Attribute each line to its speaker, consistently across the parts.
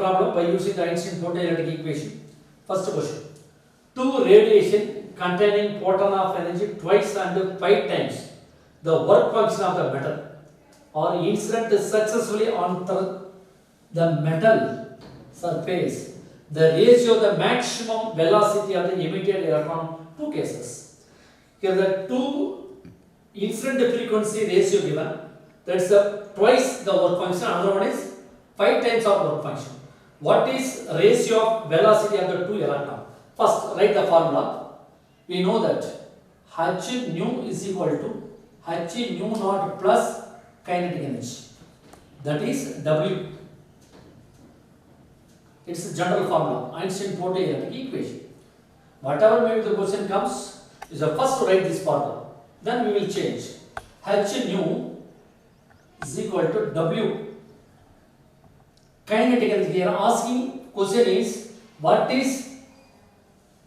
Speaker 1: problem by using the Einstein potential equation. First question. Two radiation containing photon of energy twice and 5 times the work function of the metal are incident successfully on the metal surface. The ratio of the maximum velocity of the emitted electron, two cases. Here the two incident frequency ratio given, that's twice the work function, another one is 5 times of work function. What is ratio of velocity of the two electron? First, write the formula. We know that h nu is equal to h nu naught plus kinetic energy. That is W. It's a general formula, Einstein potential equation. Whatever maybe the question comes, is the first to write this formula. Then we will change. H nu is equal to W. Kinetic energy. We are asking, question is, what is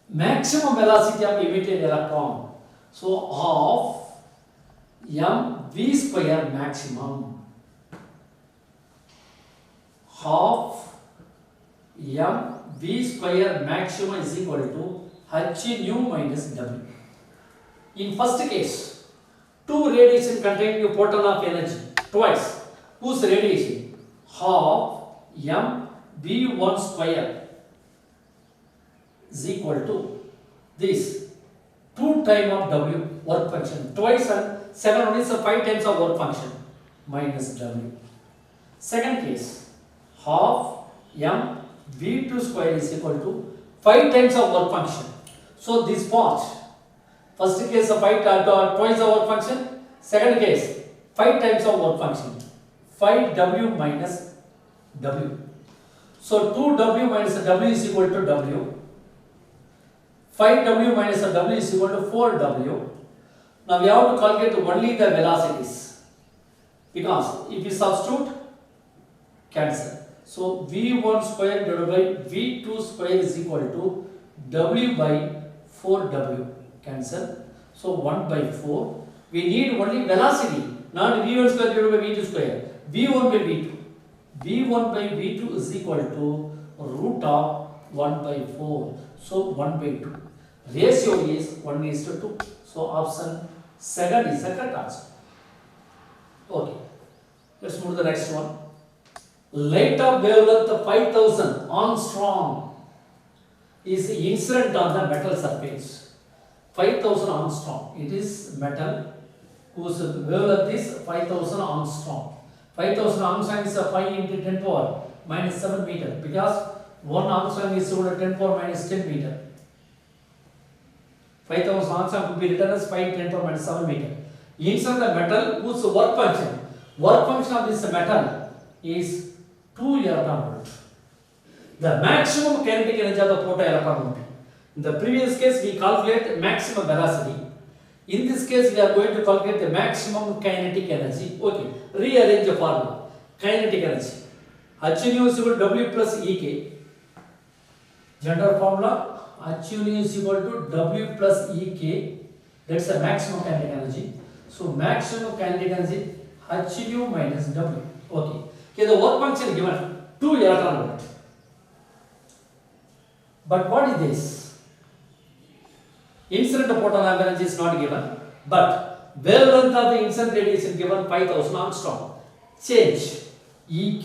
Speaker 1: maximum velocity of emitted electron? So, half mv square maximum. Half mv square maximum is equal to h nu minus w. In first case, two radiation containing a photon of energy twice. Whose radiation? Half mv1 square is equal to this 2 times of w work function. Twice and 7 one is 5 times of work function minus w. Second case, half mv2 square is equal to 5 times of work function. So this part, first case of 5 twice of work function, second case 5 times of work function, 5w minus w. So 2w minus w is equal to w, 5w minus w is equal to 4w. Now we have to calculate only the velocities, because if we substitute, cancel. So v1 square divided by v2 square is equal to w by 4w, cancel. So 1 by 4. We need only velocity, not v1 square divided by v2 square. v1 by v2. v1 by v2 is equal to root of 1 by 4. So 1 by 2. Ratio is 1:2. So option second is the correct answer. Okay. Let's move to the next one. Light of wavelength 5000 Armstrong is incident on the metal surface. 5000 Armstrong. It is metal whose wavelength is 5000 Armstrong. 5000 Armstrong is 5 into 10 power minus 7 meter, because 1 Armstrong is equal to 10 power minus 10 meter. 5000 Armstrong could be written as 5 10 power minus 7 meter. Inside the metal whose work function of this metal is 2 electron volt. The maximum kinetic energy of the photon electron volt. In the previous case, we calculate maximum velocity. In this case, we are going to calculate the maximum kinetic energy. Okay, rearrange the formula. Kinetic energy. H nu is equal to W plus Ek. General formula. H nu is equal to W plus Ek. That's the maximum kinetic energy. So maximum kinetic energy H nu minus W. Okay. Okay, the work function given 2 electron volt. But what is this? Incident photon of energy is not given, but wavelength of the incident radiation given 5000 Armstrong. Change Ek,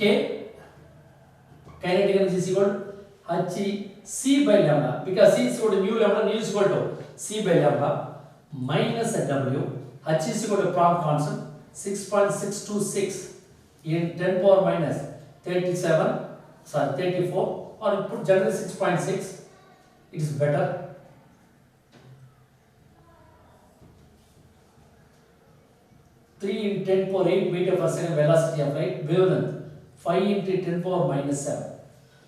Speaker 1: kinetic energy is equal to H c by lambda, because c is equal to mu lambda, nu is equal to c by lambda minus W. H is equal to Planck constant 6.626 in 10 power minus 34, or you put generally 6.6, it is better. Three in 10 power 8 meter per second velocity of light, wavelength 5 into 10 power minus 7.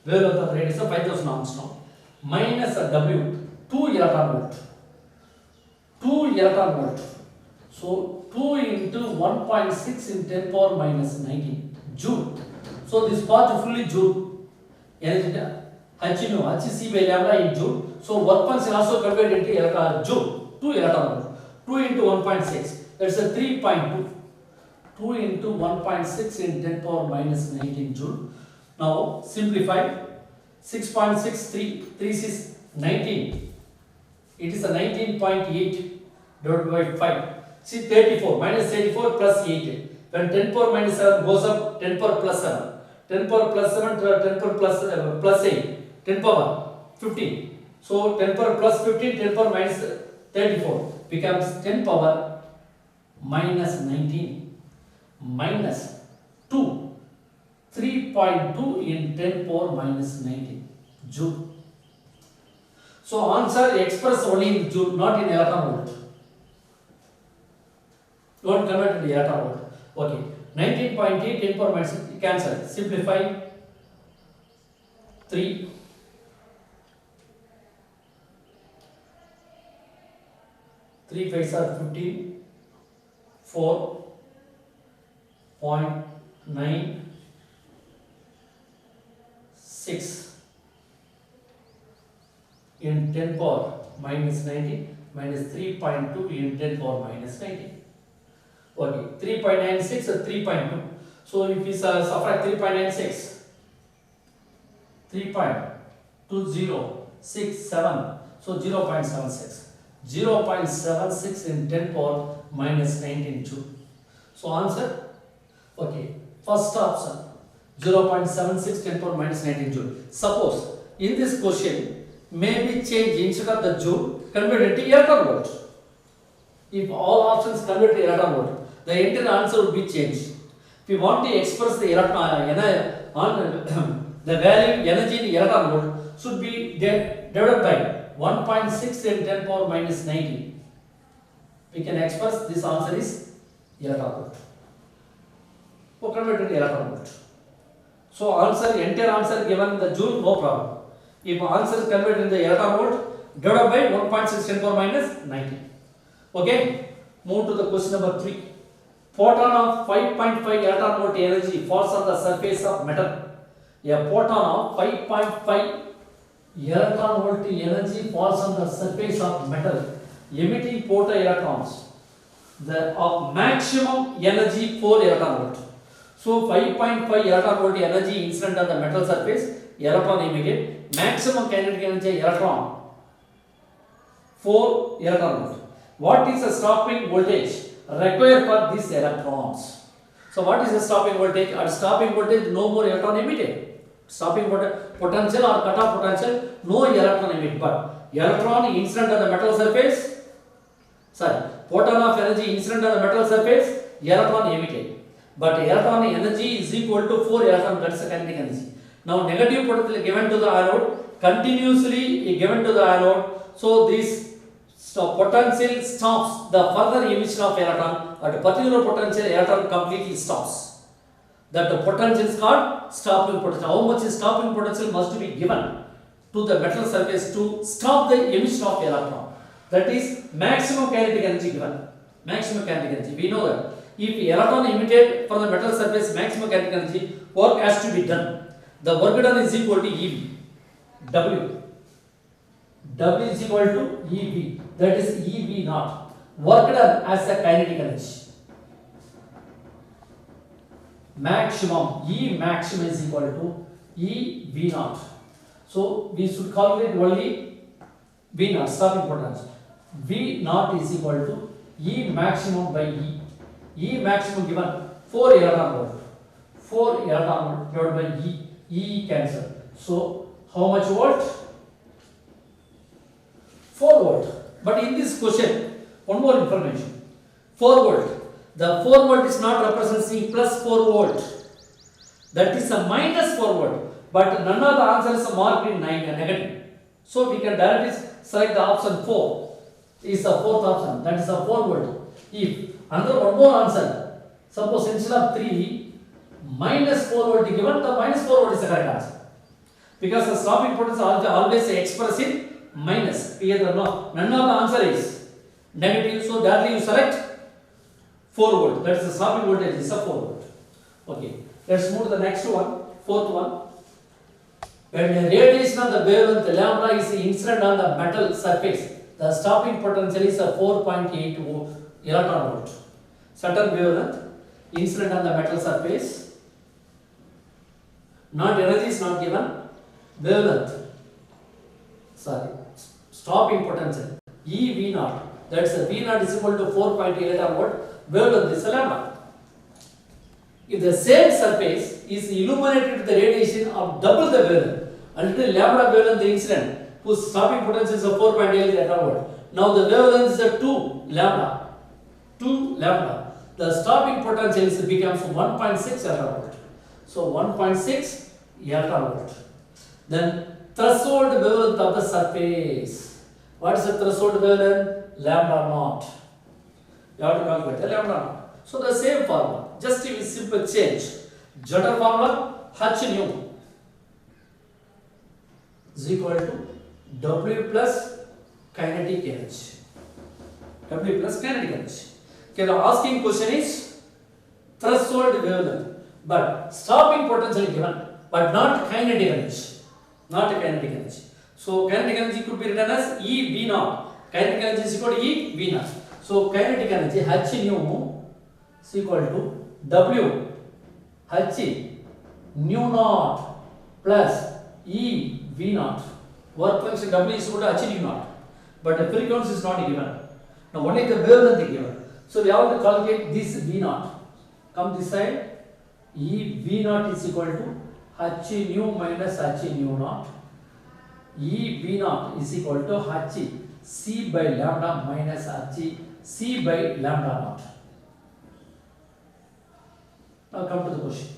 Speaker 1: Wavelength of radiation 5000 Armstrong minus W 2 electron volt. 2 electron volt. So 2 into 1.6 in 10 power minus 19 joule. So this part fully joule. Energy H nu, H c by lambda in joule. So work function also converted into joule. 2 electron volt. 2 into 1.6. That's a 3.2. 2 into 1.6 in 10 power minus 19 joule. Now simplify. 6.63, 3 is 19. It is a 19.8 divided by 5. See 34, minus 34 plus 8. When 10 power minus 7 goes up, 10 power plus 7. 10 power plus 7 to 10 power plus 8. 10 power 15. So 10 power plus 15, 10 power minus 34 becomes 10 power minus 19 minus 2. 3.2 in 10 power minus 19 joule. So answer express only in joule, not in electron volt. Don't convert it to electron volt. Okay. 19.8 10 power minus cancel. Simplify. 3. 3 5s are 15. 4.9 6 in 10 power minus 19 minus 3.2 in 10 power minus 19. Okay, 3.96 or 3.2. So if we subtract 3.96, 3.2067, so 0.76. 0.76 in 10 power minus 19 joule. So answer, okay, first option 0.76 10 power minus 19 joule. Suppose in this question maybe change instead of the joule convert it to electron volt. If all options convert to electron volt, the entire answer would be changed. If we want to express the electron the value energy in electron volt should be divided by 1.6 in 10 power minus 19. We can express this answer is electron volt. So convert to electron volt. So answer, entire answer given the joule, no problem. If answer is converted in the electron volt, divided by 1.6 10 power minus 19. Okay, move to the question number 3. Photon of 5.5 electron volt energy falls on the surface of metal. A photon of 5.5 electron volt energy falls on the surface of metal, emitting photoelectrons. The of maximum energy 4 electron volt. So 5.5 electron volt energy incident on the metal surface, electron emitted, maximum kinetic energy electron 4 electron volt. What is the stopping voltage required for these electrons? So what is the stopping voltage? At stopping voltage no more electron emitted. Stopping potential or cutoff potential, no electron emitted, but electron incident on the metal surface, photon of energy incident on the metal surface, electron emitted. But electron energy is equal to 4 electron, that is the kinetic energy. Now negative potential given to the anode, continuously given to the anode, so this potential stops the further emission of electron. At a particular potential, electron completely stops. That the potential is called stopping potential. How much stopping potential must be given to the metal surface to stop the emission of electron? That is maximum kinetic energy given. Maximum kinetic energy. We know that if electron emitted from the metal surface, maximum kinetic energy, work has to be done. The work done is equal to EV. W is equal to EV. That is EV naught. Work done as a kinetic energy. Maximum, E maximum is equal to E V naught. So we should calculate only V naught, stopping potential. V naught is equal to E maximum by E. E maximum given 4 electron volt. 4 electron volt divided by E. E cancel. So how much volt? 4 volt. But in this question, one more information. 4 volt. The 4 volt is not representing plus 4 volt. That is a minus 4 volt. But none of the answers are marked in negative. So we can directly select the option 4. Is the fourth option. That is a 4 volt. If another one more answer, suppose instead of 3, minus 4 volt given, the minus 4 volt is the correct answer. Because the stopping potential always expressed in minus. Either no, none of the answer is negative. So directly you select 4 volt. That is the stopping voltage is a 4 volt. Okay. Let's move to the next one. Fourth one. When the radiation of the wavelength lambda is incident on the metal surface, the stopping potential is a 4.8 electron volt. Certain wavelength incident on the metal surface, Not energy is not given. Wavelength. Sorry. Stopping potential. E V naught. That's a V naught is equal to 4.8 electron volt. Wavelength is a lambda. If the same surface is illuminated with the radiation of double the wavelength, until lambda wavelength the incident, whose stopping potential is a 4.8 electron volt. Now the wavelength is a 2 lambda. 2 lambda. The stopping potential becomes 1.6 electron volt. So 1.6 electron volt. Then threshold wavelength of the surface. What is the threshold wavelength? Lambda naught. You have to calculate the lambda naught. So the same formula, just a simple change. Joule formula H nu is equal to W plus kinetic energy. W plus kinetic energy. Okay, the asking question is threshold wavelength, but stopping potential given, but not kinetic energy. Not kinetic energy. So kinetic energy could be written as E V naught. Kinetic energy is equal to E V naught. So kinetic energy H nu is equal to W H nu naught plus E V naught. Work function W is equal to H nu naught. But the frequency is not given. Now only the wavelength is given. So we have to calculate this V naught. Come this side. E V naught is equal to H nu minus H nu naught. E V naught is equal to H C by lambda minus H C by lambda naught. Now come to the question.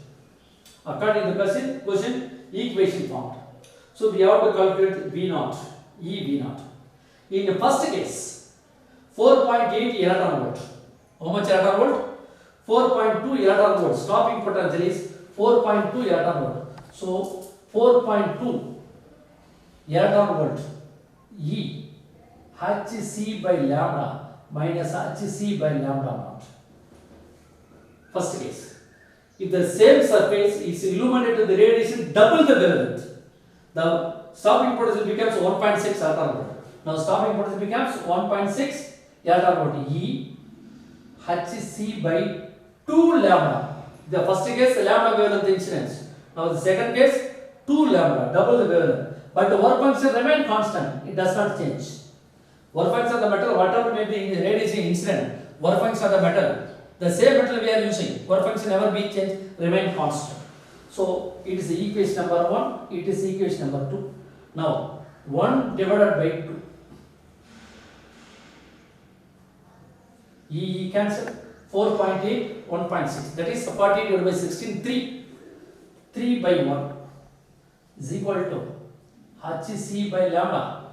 Speaker 1: According to the question equation formed. So we have to calculate V naught, E V naught. In the first case, 4.8 electron volt. How much electron volt? 4.2 electron volt. Stopping potential is 4.2 electron volt. So 4.2 electron volt E Hc by lambda minus Hc by lambda naught. First case. If the same surface is illuminated with the radiation double the wavelength, the stopping potential becomes 1.6 electron volt. Now stopping potential becomes 1.6 electron volt E Hc by 2 lambda. The first case lambda wavelength incidence. Now the second case 2 lambda, double the wavelength. But the work function remains constant. It does not change. Work function of the metal, whatever may be in the radiation incident, work function of the metal, the same metal we are using, work function never be changed, remain constant. So it is the equation number 1, it is equation number 2. Now 1 divided by 2. E cancel. 4.8, 1.6. That is 40 divided by 16, 3. 3 by 1 is equal to Hc by lambda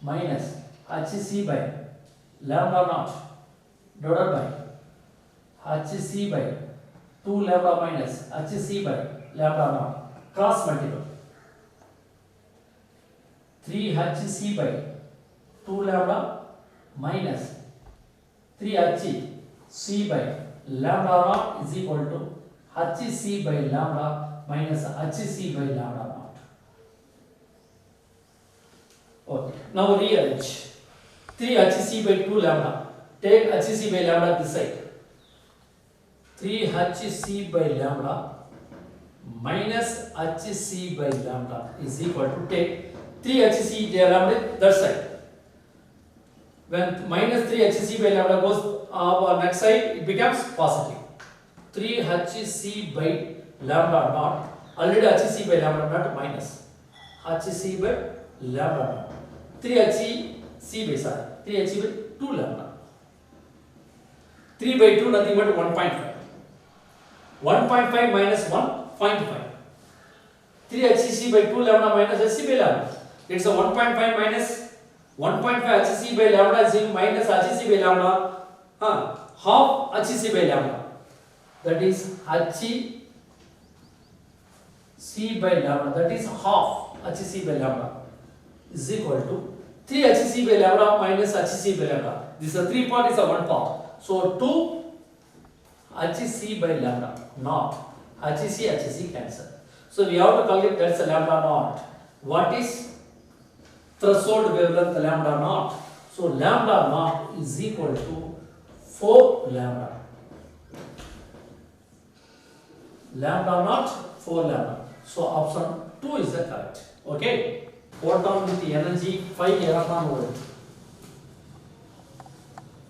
Speaker 1: minus Hc by lambda naught divided by Hc by 2 lambda minus Hc by lambda naught. Cross multiple. 3 Hc by 2 lambda minus 3 Hc by lambda naught is equal to Hc by lambda minus Hc by lambda naught. Okay. Now rearrange. 3 Hc by 2 lambda. Take Hc by lambda this side. 3 Hc by lambda minus Hc by lambda is equal to take 3 Hc by lambda that side. When minus 3 Hc by lambda goes on next side, it becomes positive. 3 Hc by lambda naught. Already Hc by lambda naught minus Hc by lambda naught. 3 Hc by sorry. 3 Hc by 2 lambda. 3 by 2 nothing but 1.5. 1.5 minus 1.5. 3 Hc by 2 lambda minus Hc by lambda. It's a 1.5 minus 1.5 Hc by lambda is minus Hc by lambda. Half Hc by lambda. That is Hc by lambda. That is half Hc by lambda is equal to 3 Hc by lambda minus Hc by lambda. This is a 3 part, is a 1 part. So 2 Hc by lambda naught. Hc cancel. So we have to calculate that's a lambda naught. What is threshold wavelength lambda naught? So lambda naught is equal to 4 lambda. lambda naught 4 lambda. So option 2 is the correct. Okay. Photon with the energy 5 electron volt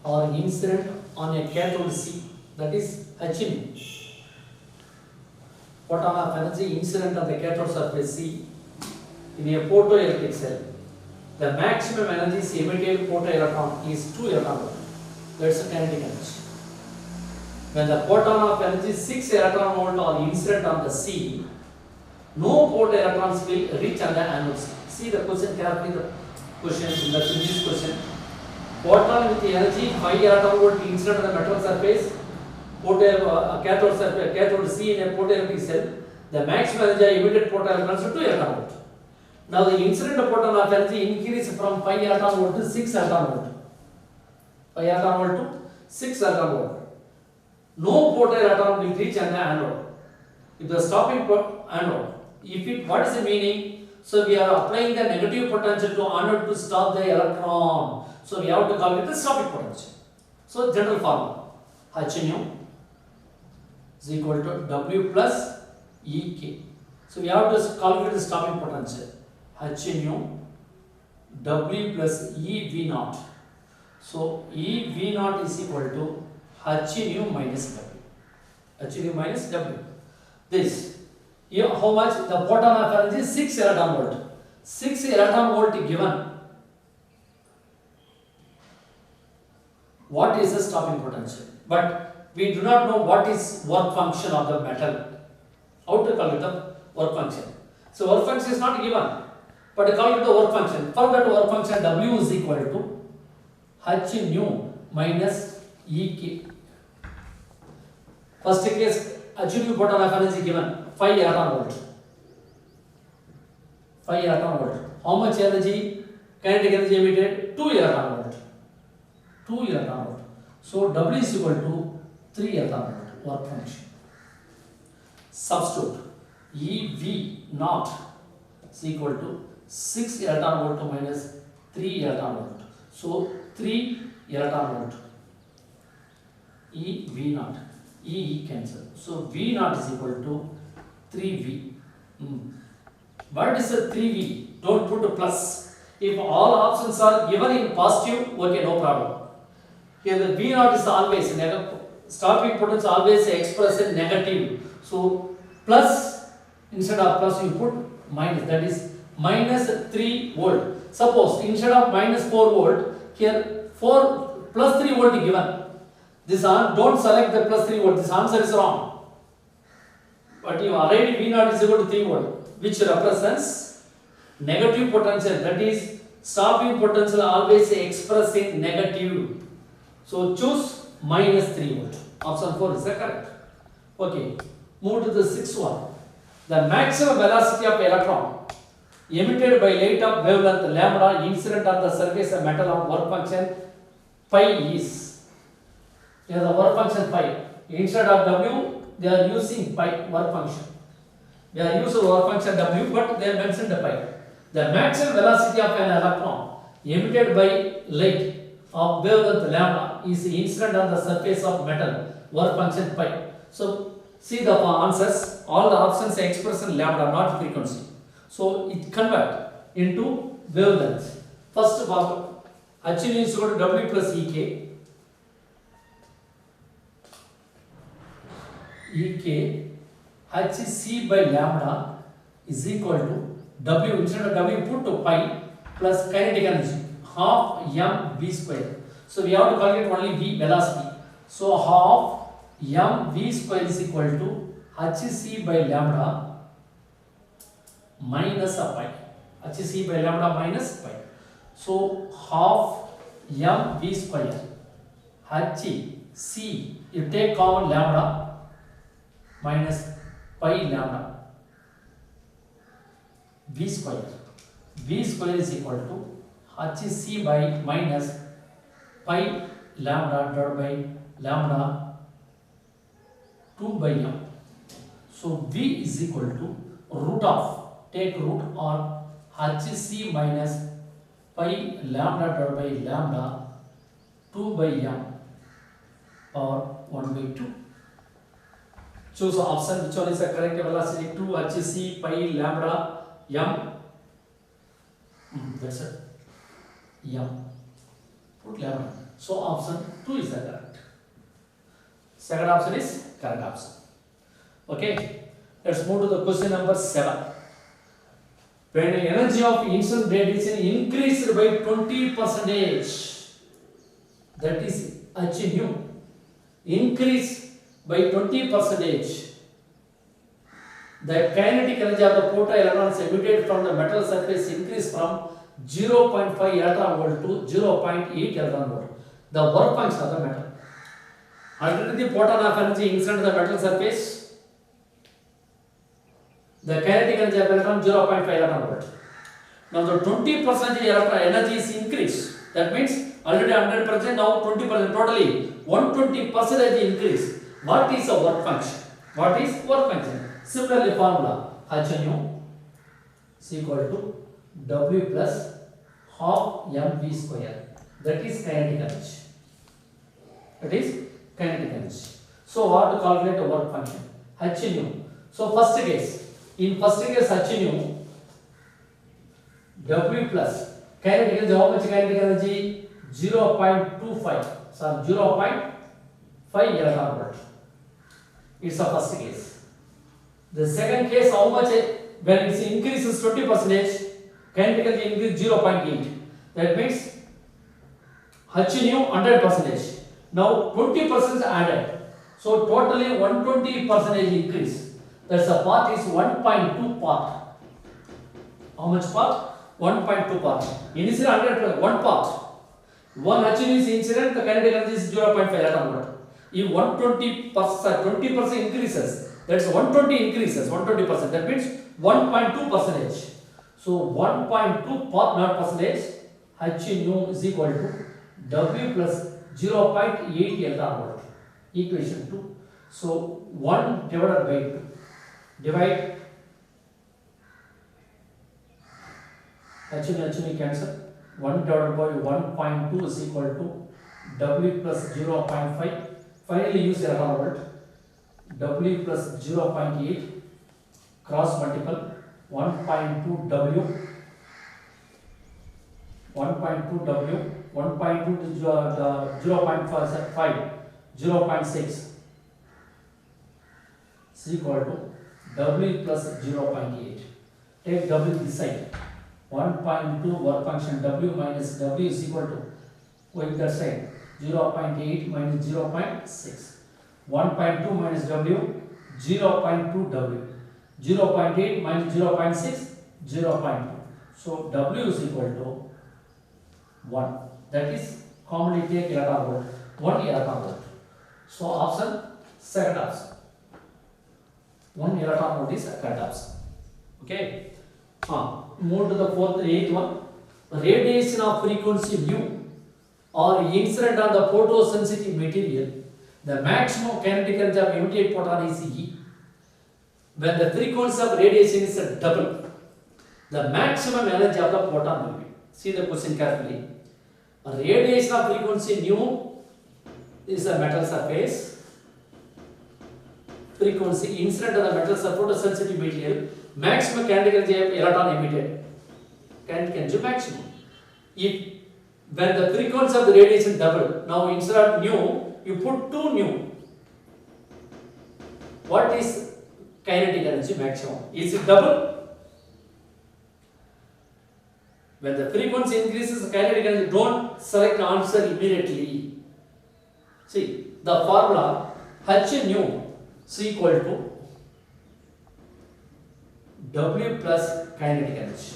Speaker 1: or incident on a cathode C, that is H. Photon of energy incident on the cathode surface C in a photoelectric cell. The maximum energy emitted photoelectron is 2 electron volt. That's the kinetic energy. When the photon of energy 6 electron volt are incident on the C, no photoelectrons will reach on the anode C. See the question carefully. The question in the previous question. Photon with the energy 5 electron volt incident on the metal surface, cathode C in a photoelectric cell. The maximum energy emitted photoelectrons is 2 electron volt. Now the incident photon of energy increases from 5 electron volt to 6 electron volt. 5 electron volt to 6 electron volt. No photoelectron will reach an anode. If the stopping anode, what is the meaning? So we are applying the negative potential to anode to stop the electron. So we have to call it the stopping potential. So general formula, H nu is equal to W plus Ek. So we have to calculate the stopping potential. H nu W plus E V naught. So E V naught is equal to H nu minus W. H nu minus W. This. Here, how much? The photon of energy is 6 electron volt. 6 electron volt given. What is the stopping potential? But we do not know what is work function of the metal. How to calculate the work function? So work function is not given, but calculate the work function. For that work function, W is equal to H nu minus Ek. First case, H nu photon of energy given 5 electron volt. 5 electron volt. How much energy? Kinetic energy emitted? 2 electron volt. 2 electron volt. So W is equal to 3 electron volt work function. Substitute EV naught is equal to 6 electron volt minus 3 electron volt. So 3 electron volt. EV naught. E cancel. So V naught is equal to 3V. What is the 3V? Don't put a plus. If all options are given in positive, okay, no problem. Here the V naught is always negative. Stopping potential always expressed in negative. So plus, instead of plus you put minus. That is minus 3 volt. Suppose instead of minus 4 volt, here 4 plus 3 volt is given. This don't select the plus 3 volt. This answer is wrong. But you already V naught is equal to 3 volt, which represents negative potential. That is stopping potential always expressed in negative. So choose minus 3 volt. Option 4 is the correct. Okay. Move to the sixth one. The maximum velocity of electron emitted by light of wavelength lambda incident on the surface of metal of work function pi is. Here the work function pi. Instead of W, they are using pi work function. They are using work function W, but they mentioned the pi. The maximum velocity of an electron emitted by light of wavelength lambda is incident on the surface of metal work function pi. So see the answers. All the options are expressed in lambda, not frequency. So it convert into wavelength. First of all, H nu is equal to W plus Ek. Ek Hc by lambda is equal to W. Instead of W, put to pi plus kinetic energy half m v square. So we have to calculate only v velocity. So half m v square is equal to Hc by lambda minus a pi. Hc by lambda minus pi. So half m v square Hc, you take common lambda minus pi lambda v square. V square is equal to Hc by minus pi lambda divided by lambda 2 by m. So v is equal to root of, take root on Hc minus pi lambda divided by lambda 2 by m or 1 by 2. Choose option which one is the correct velocity. 2 hc pi lambda m. That's it. M. Put lambda. So option 2 is the correct. Second option is correct option. Okay. Let's move to the question number 7. When the energy of incident radiation increased by 20%, that is h nu, increase by 20%, the kinetic energy of the photoelectrons emitted from the metal surface increased from 0.5 electron volt to 0.8 electron volt. The work function of the metal. Already the photon of energy incident to the metal surface, the kinetic energy of electron 0.5 electron volt. Now the 20% electron energy is increased. That means already 100%, now 20%, totally 120% increase. What is the work function? What is work function? Similarly, formula h nu is equal to W plus half mv square. That is kinetic energy. That is kinetic energy. So what to calculate the work function? H nu. So first case, in first case h nu, W plus kinetic energy. How much kinetic energy? 0.25. So 0.5 electron volt. It's the first case. The second case, how much? When it increases 20%, kinetic energy increase 0.8. That means h nu 100%. Now 20% added. So totally 120% increase. That's the part is 1.2 part. How much part? 1.2 part. Initially 100%, 1 part. 1 h nu is incident, the kinetic energy is 0.5 electron volt. If 120%, 20% increases, that's 120 increases, 120%. That means 1.2%. So 1.2 part not percentage, h nu is equal to W plus 0.8 electron volt. Equation 2. So 1 divided by 2. Divide h nu cancel. 1 divided by 1.2 is equal to W plus 0.5. Finally use electron volt. W plus 0.8 cross multiple 1.2 W 1.2 W 1.2 to 0.5 0.6 is equal to W plus 0.8. Take W this side. 1.2 work function W minus W is equal to, going that side, 0.8 minus 0.6. 1.2 minus W, 0.2 W. 0.8 minus 0.6, 0.2. So W is equal to 1. That is commonly take electron volt, 1 electron volt. So option, second option. 1 electron volt is correct option. Okay. Move to the eighth one. Radiation of frequency mu or incident on the photosensitive material. The maximum kinetic energy of emitted photon is E. When the frequency of radiation is double, the maximum energy of the photon will be. See the question carefully. Radiation of frequency nu is a metal surface. Frequency incident on the metal surface photosensitive material. Maximum kinetic energy of electron emitted. Kinetic energy maximum. If when the frequency of the radiation double, now instead of nu, you put 2 nu. What is kinetic energy maximum? Is it double? When the frequency increases, the kinetic energy, don't select answer immediately. See, the formula h nu is equal to W plus kinetic energy.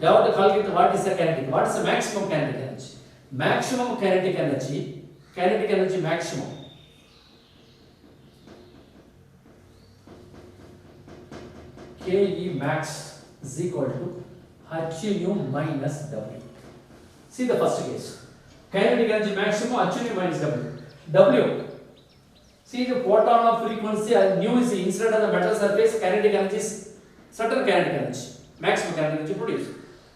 Speaker 1: You have to calculate what is the kinetic, what is the maximum kinetic energy. Maximum kinetic energy maximum. Ke max is equal to h nu minus W. See the first case. Kinetic energy maximum h nu minus W. W. See the photon of frequency nu is the incident on the metal surface. Kinetic energy is certain kinetic energy. Maximum kinetic energy produced.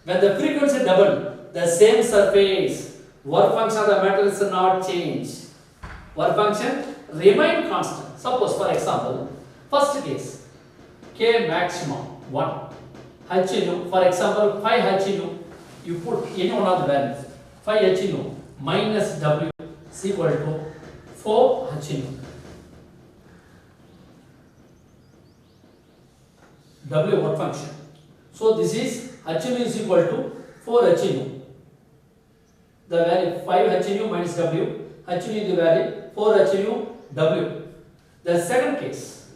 Speaker 1: When the frequency double, the same surface, work function of the metal is not changed. Work function remain constant. Suppose, for example, First case, K maximum 1. H nu, for example, 5 H nu, you put any one of the values. 5 H nu minus W is equal to 4 H nu. W what function? So this is H nu is equal to 4 H nu. The value 5 H nu minus W. H nu is the value 4 H nu W. The second case,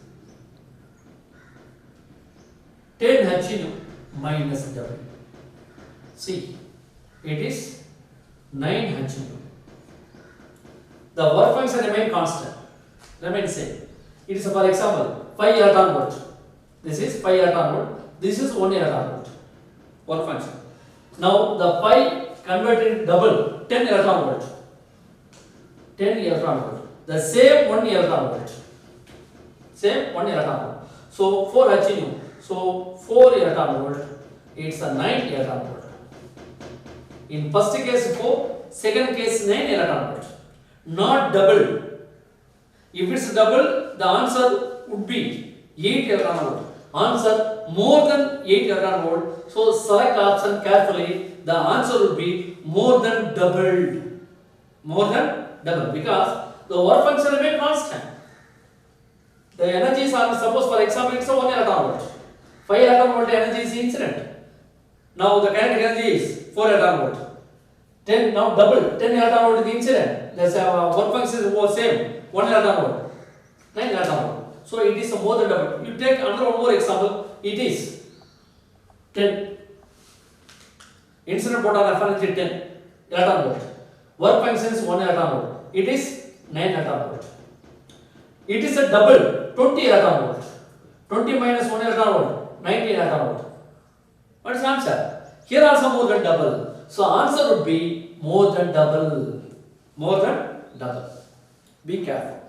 Speaker 1: 10 H nu minus W. See, it is 9 H nu. The work function remain constant, remain same. It is for example 5 electron volt. This is 5 electron volt. This is 1 electron volt. Work function. Now the 5 converted double 10 electron volt. 10 electron volt. The same 1 electron volt. Same 1 electron volt. So 4 H nu. So 4 electron volt. It's a 9 electron volt. In first case 4, second case 9 electron volt. Not double. If it's double, the answer would be 8 electron volt. Answer more than 8 electron volt. So select option carefully. The answer would be more than doubled. More than double, because the work function remain constant. The energies are, suppose for example it's a 1 electron volt. 5 electron volt energy is incident. Now the kinetic energy is 4 electron volt. 10 now double 10 electron volt is incident. The work function is same 1 electron volt. 9 electron volt. So it is more than double. You take another one more example. It is 10. Incident proton energy 10 electron volt. Work function is 1 electron volt. It is 9 electron volt. It is a double 20 electron volt. 20 minus 1 electron volt 19 electron volt. What is the answer? Here also more than double. So answer would be more than double. More than double. Be careful.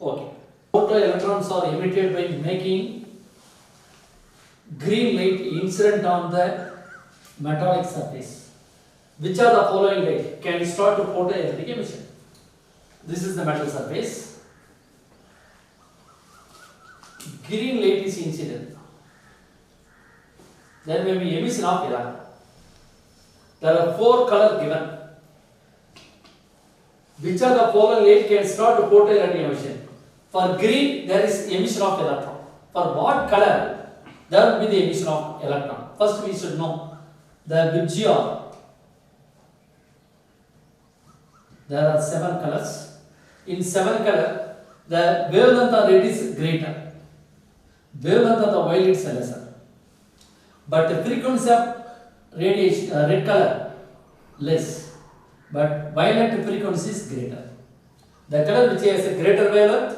Speaker 1: Okay. Photoelectrons are emitted by making green light incident on the metallic surface. Which are the following light can start to photoelectric emission? This is the metal surface. Green light is incident. There may be emission of electron. There are 4 colors given. Which are the following light can start to photoelectric emission? For green, there is emission of electron. For what color? There will be the emission of electron. First, we should know the Vibgyor. There are 7 colors. In 7 colors, the wavelength of red is greater. Wavelength of the violet is lesser. But the frequency of radiation, red color, less. But violet frequency is greater. The color which has a greater wavelength,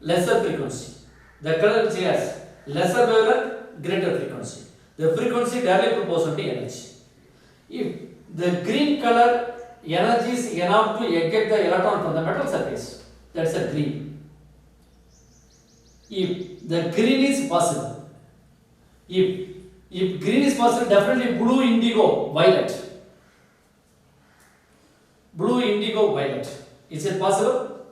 Speaker 1: lesser frequency. The color which has lesser wavelength, greater frequency. The frequency directly proportional to energy. If the green color energy is enough to eject the electron from the metal surface, that's a green. If the green is possible, if green is possible, definitely blue, indigo, violet. Blue, indigo, violet. Is it possible?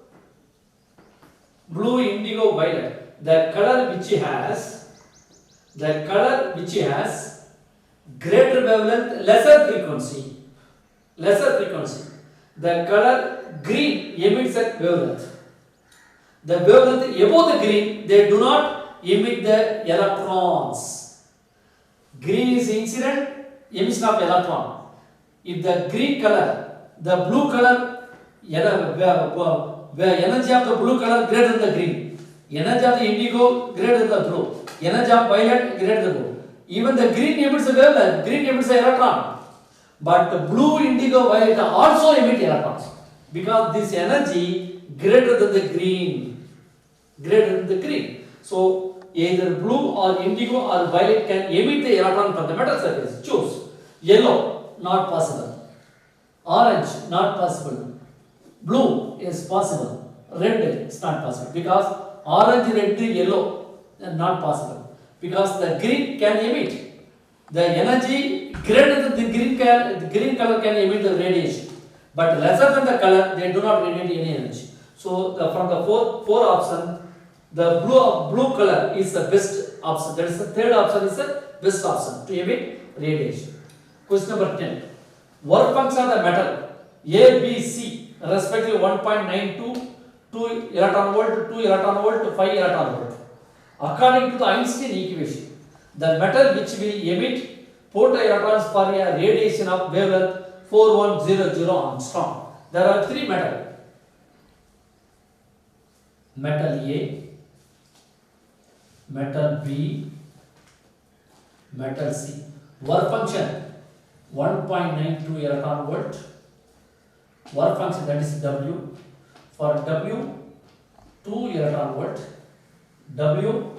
Speaker 1: Blue, indigo, violet. The color which has greater wavelength, lesser frequency. The color green emits a wavelength. The wavelength above the green, they do not emit the electrons. Green is incident emission of electron. If the green color, the blue color, where energy of the blue color greater than the green, energy of the indigo greater than the blue, energy of violet greater than blue. Even the green emits a wavelength, green emits an electron. But the blue, indigo, violet also emit electrons because this energy greater than the green, So either blue or indigo or violet can emit the electron from the metal surface. Choose. Yellow, not possible. Orange, not possible. Blue is possible. Red is not possible because orange, red, yellow not possible because the green can emit. The energy greater than the green color can emit the radiation, but lesser than the color they do not radiate any energy. So from the four option, The blue color is the best option. That is the third option is the best option to emit radiation. Question number 10. Work function of the metal A, B, C respectively 1.92, 2 electron volt, 2 electron volt, 5 electron volt. According to the Einstein equation, the metal which will emit photoelectrons for a radiation of wavelength 4100 Armstrong. There are three metals. Metal A, metal B, metal C. Work function 1.92 electron volt. Work function, that is W. For W, 2 electron volt. W,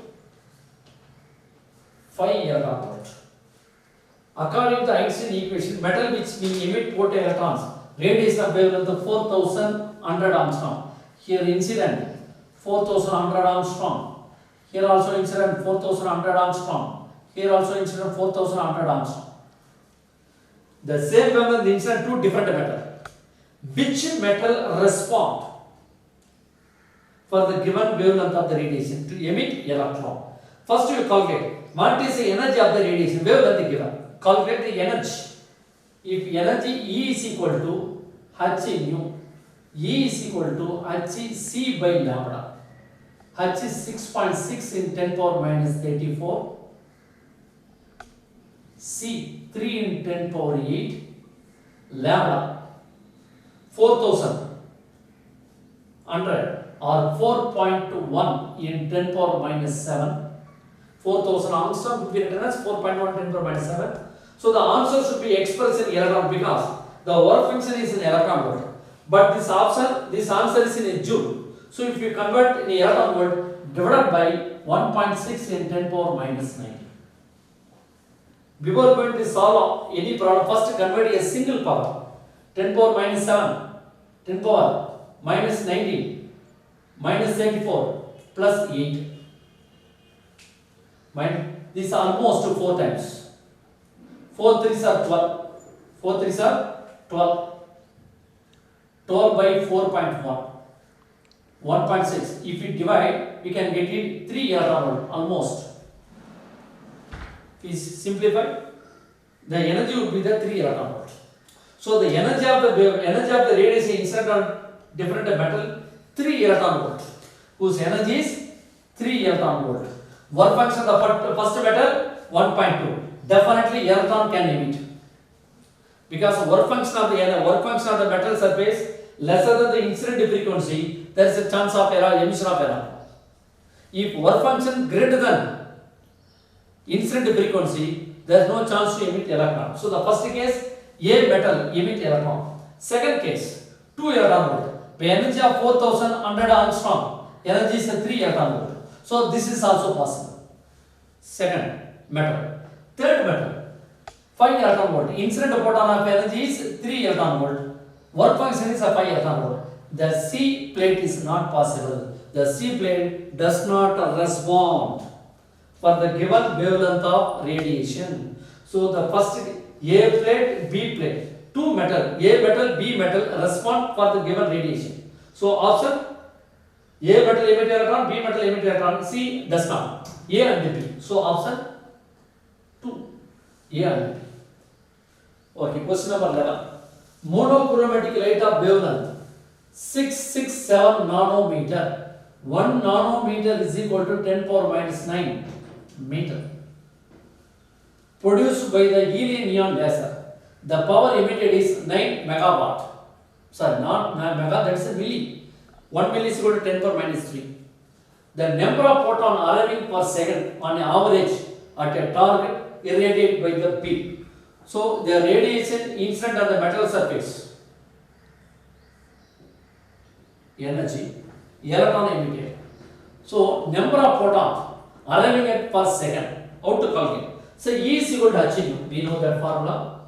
Speaker 1: 5 electron volt. According to the Einstein equation, metal which will emit photoelectrons, radiation of wavelength of 4100 Armstrong. Here incident 4100 Armstrong. Here also incident 4100 Armstrong. Here also incident 4100 Armstrong. The same wavelength incident two different metal. Which metal respond for the given wavelength of the radiation to emit electron? First you calculate what is the energy of the radiation wavelength given. Calculate the energy. If energy E is equal to h nu, E is equal to h c by lambda. H is 6.6 in 10 power minus 34. C 3 in 10 power 8. Lambda 4100 or 4.1 in 10 power minus 7. 4000 Armstrong would be written as 4.1 10 power minus 7. So the answer should be expressed in electron because the work function is in electron volt. But this answer is in a joule. So if you convert in electron volt divided by 1.6 in 10 power minus 9. Before going to solve any problem, first convert a single power. 10 power minus 7, 10 power minus 19, minus 74, plus 8. This is almost 4 times. 4 3s are 12. 4 3s are 12. 12 by 4.1. 1.6. If we divide, we can get it 3 electron volt, almost. If simplify, the energy would be the 3 electron volt. So the energy of the radiation incident on different metal 3 electron volt, whose energy is 3 electron volt. Work function of the first metal 1.2. Definitely electron can emit because work function of the metal surface lesser than the incident frequency. There is a chance of error, emission of error. If work function greater than incident frequency, there is no chance to emit electron. So the first case, A metal emit electron. Second case, 2 electron volt. The energy of 4100 Armstrong, energy is 3 electron volt. So this is also possible. Second metal. Third metal, 5 electron volt. Incident photon of energy is 3 electron volt. Work function is a 5 electron volt. The C plate is not possible. The C plate does not respond for the given wavelength of radiation. So the first A plate, B plate, two metal, A metal, B metal respond for the given radiation. So option A metal emit electron, B metal emit electron, C does not. A and B. So option 2, A and B. Okay, question number 11. Monochromatic light of wavelength 667 nanometer. 1 nanometer is equal to 10 power minus 9 meter. Produced by the helium neon laser. The power emitted is 9 megawatt. Sorry, not mega, that is a milli. 1 milli is equal to 10 power minus 3. The number of photon arriving per second on an average at a target irradiated by the beam. So the radiation incident on the metal surface. Energy, electron emitted. So number of photons arriving at per second. How to calculate? So E is equal to h nu. We know that formula.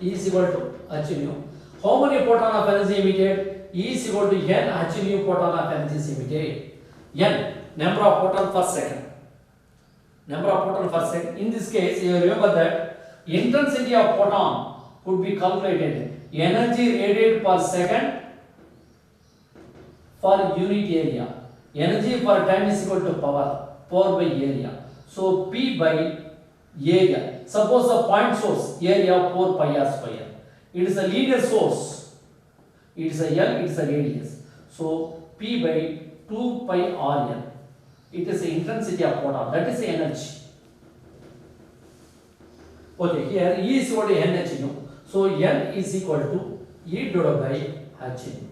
Speaker 1: E is equal to h nu. How many photon of energy emitted? E is equal to n h nu photon of energy is emitted. N, number of photon per second. Number of photon per second. In this case, you remember that intensity of photon would be calculated. Energy radiated per second for unit area. Energy per time is equal to power by area. So P by area. Suppose the point source area 4 pi r square. It is a linear source. It is a L, it is a radius. So P by 2 pi r N. It is the intensity of photon. That is the energy. Okay, here E is equal to NH nu. So N is equal to E divided by H nu.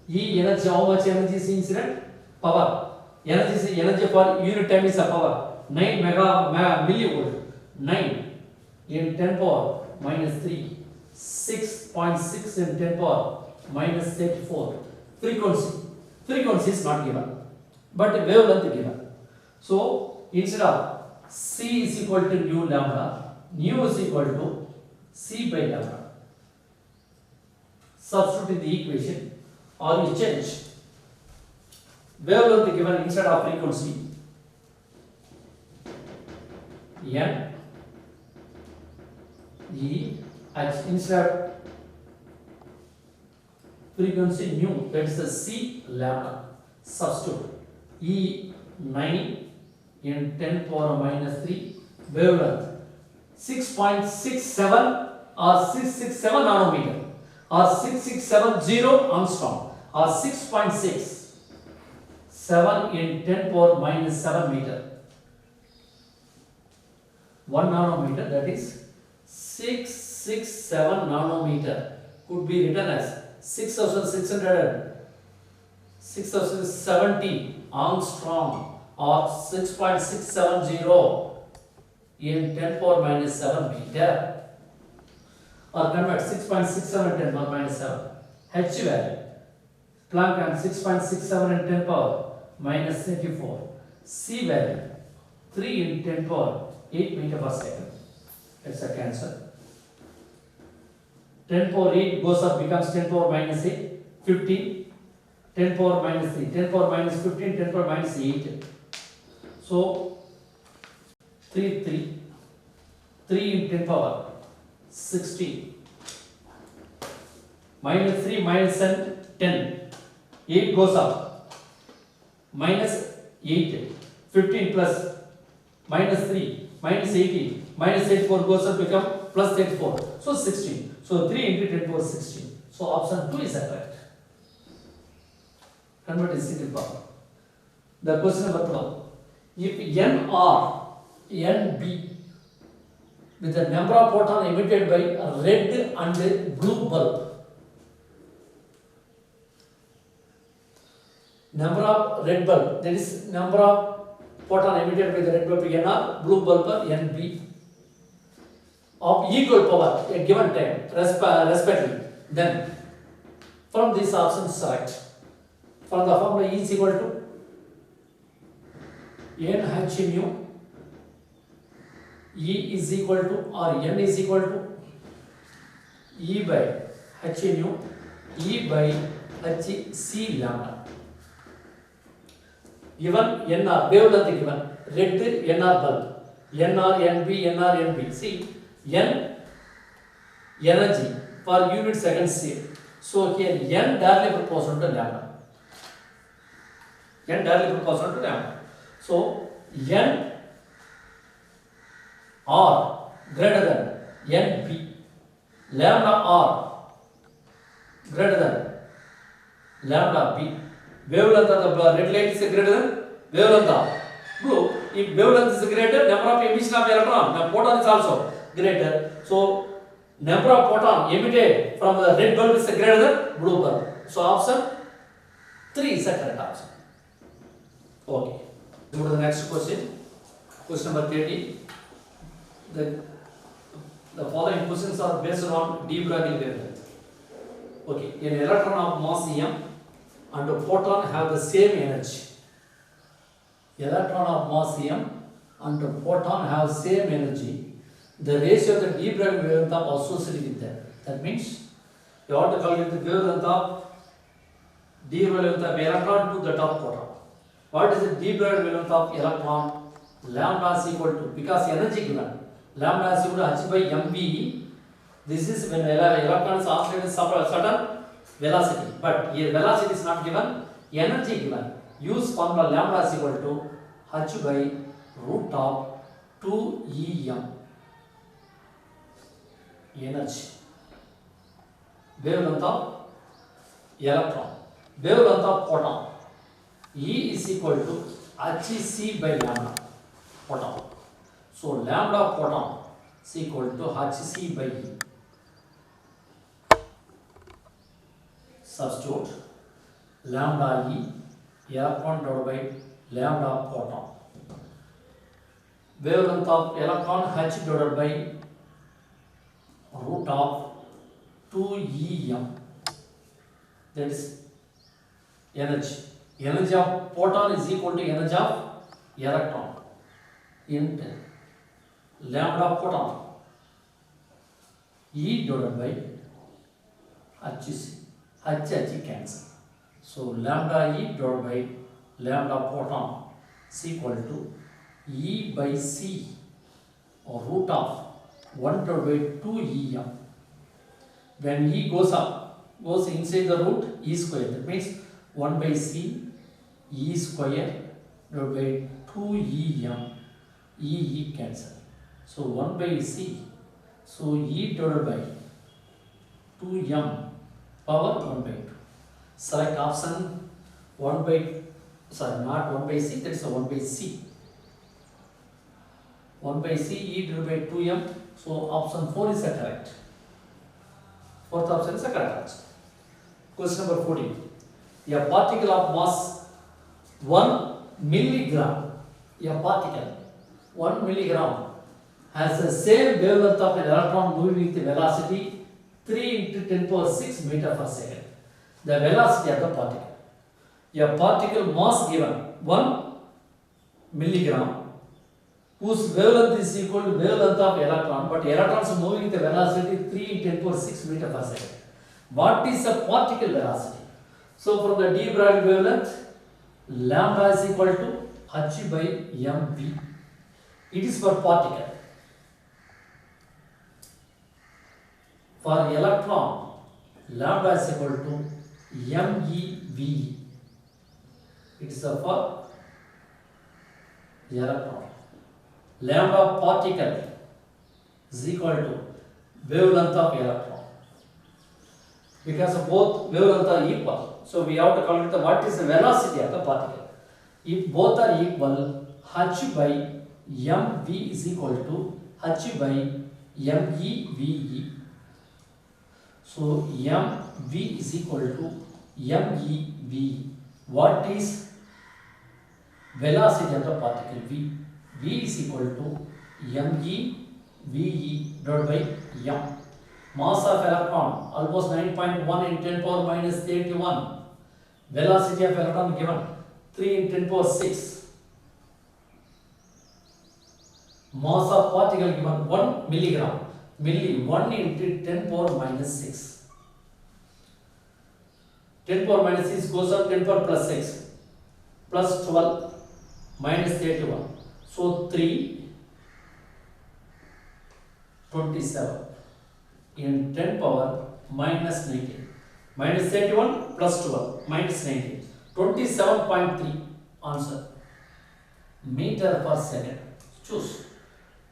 Speaker 1: E energy, how much energy is incident? Power. Energy for unit time is a power. 9 millivolt. 9 in 10 power minus 3. 6.6 in 10 power minus 34. Frequency is not given, but wavelength given. So instead of C is equal to nu lambda, nu is equal to C by lambda. Substitute in the equation or you change wavelength given instead of frequency. N E H instead frequency nu, that is the C lambda. Substitute E 9 in 10 power minus 3, wavelength 6.67 or 667 nanometer or 6670 angstrom or 6.6 7 in 10 power minus 7 meter. 1 nanometer, that is 667 nanometer, could be written as 6,670 angstrom or 6.670 in 10 power minus 7 meter, or convert 6.67 in 10 power minus 7. H value Planck and 6.67 in 10 power minus 34. C value 3 in 10 power 8 meter per second. It's a cancel. 10 power 8 goes up, becomes 10 power minus 8, 15, 10 power minus 3, 10 power minus 15, 10 power minus 8. So 3 in 10 power 16. Minus 3 minus 10, 8 goes up, minus 8, 15 plus minus 3, minus 18, minus 84 goes up, become plus 34. So 16. So 3 into 10 power 16. So option 2 is correct. Convert is single power. The question number 12. If N or NB with the number of photon emitted by a red and blue bulb, number of red bulb, that is number of photon emitted by the red bulb N or blue bulb NB of equal power a given time respectively, then from these options select. From the formula E is equal to NH mu, E is equal to or N is equal to E by H nu, E by H C lambda. Given NR, wavelength given, red NR bulb, NR, NB, NR, NB. See, N energy per unit second C. So here N directly proportional to lambda. N directly proportional to lambda. So N R greater than NB, lambda R greater than lambda B. Wavelength of the red light is greater than wavelength of blue. If wavelength is greater, number of emission of electron, the photon is also greater. So number of photon emitted from the red bulb is greater than blue bulb. So option 3 is the correct option. Okay. Go to the next question. Question number 30. The following questions are based on de Broglie wavelength. Okay. An electron of mass m and a photon have the same energy. Electron of mass m and a photon have same energy. The ratio of the de Broglie wavelength are associated with them. That means you have to calculate the wavelength of de Broglie wavelength of electron to that of photon. What is the de Broglie wavelength of electron? Lambda is equal to, because energy given, lambda is equal to h by mv. This is when electron is oscillating at certain velocity, but here velocity is not given, energy given. use formula lambda is equal to h by root of 2 em. Energy, wavelength of electron, wavelength of photon. E is equal to hc by lambda photon. So lambda photon is equal to hc by E. Substitute lambda E electron divided by lambda photon. Wavelength of electron h divided by root of 2 em. That is energy. Energy of photon is equal to energy of electron into lambda photon E divided by hc. H cancel. So lambda E divided by lambda photon is equal to E by C or root of 1 divided by 2 em. When E goes up, goes inside the root, E square. That means 1 by C E square divided by 2 em. E cancel. So 1 by C. So E divided by 2m power 1 by 2. Select option 1 by, sorry, not 1 by C, that is a 1 by C. 1 by C E divided by 2m. So option 4 is the correct. Fourth option is the correct answer. Question number 14. A particle of mass 1 milligram, a particle 1 milligram has the same wavelength of an electron moving with the velocity 3 into 10 power 6 meter per second. The velocity of the particle. A particle mass given 1 milligram whose wavelength is equal to wavelength of electron, but electrons moving with the velocity 3 into 10 power 6 meter per second. What is the particle velocity? So from the de Broglie wavelength, lambda is equal to h by mv. It is for particle. For electron, lambda is equal to mev. It is for electron. Lambda particle is equal to wavelength of electron. Because both wavelengths are equal, so we have to calculate what is the velocity of the particle. If both are equal, h by mv is equal to h by meve. So mv is equal to mev. What is velocity of the particle? V is equal to meve divided by m. Mass of electron almost 9.1 in 10 power minus 31. Velocity of electron given 3 in 10 power 6. Mass of particle given 1 milligram. Milli 1 into 10 power minus 6. 10 power minus 6 goes up 10 power plus 6. Plus 12 minus 31. So 3, 27 in 10 power minus 19. Minus 31 plus 12 minus 19. 27.3 answer. Meter per second. Choose.